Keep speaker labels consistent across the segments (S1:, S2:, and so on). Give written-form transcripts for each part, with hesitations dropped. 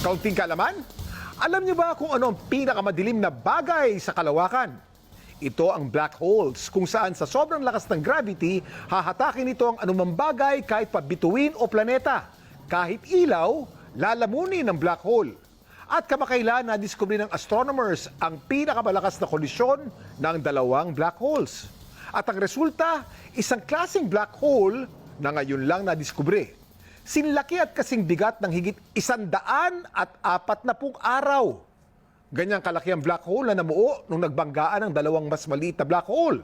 S1: Kaunting kaalaman? Alam niyo ba kung ano ang pinakamadilim na bagay sa kalawakan? Ito ang black holes, kung saan sa sobrang lakas ng gravity, hahatakin ito ang anumang bagay kahit pa bituin o planeta. Kahit ilaw, lalamunin ng black hole. At kamakailan na-discover ng astronomers ang pinakamalakas na kolisyon ng dalawang black holes. At ang resulta, isang klaseng black hole na ngayon lang na-discover. Sinlaki at kasing bigat ng higit 140 araw. Ganyang kalaki ang black hole na namuo nung nagbanggaan ng dalawang mas maliit na black hole.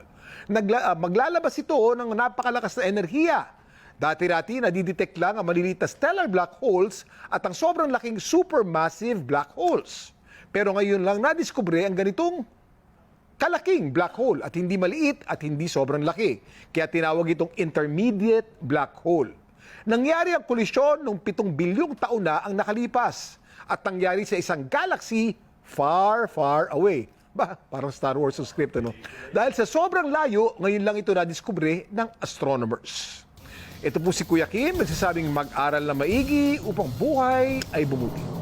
S1: Maglalabas ito ng napakalakas na enerhiya. Dati-dati nadidetect lang ang maliliit na stellar black holes at ang sobrang laking supermassive black holes. Pero ngayon lang nadiskubre ang ganitong kalaking black hole at hindi maliit at hindi sobrang laki. Kaya tinawag itong intermediate black hole. Nangyari ang kolisyon noong 7 bilyong taon na ang nakalipas at nangyari sa isang galaxy far, far away. Parang Star Wars ang script, ano? Dahil sa sobrang layo, ngayon lang ito nadiskubre ng astronomers. Ito po si Kuya Kim, nagsasabing mag-aral na maigi upang buhay ay bumuti.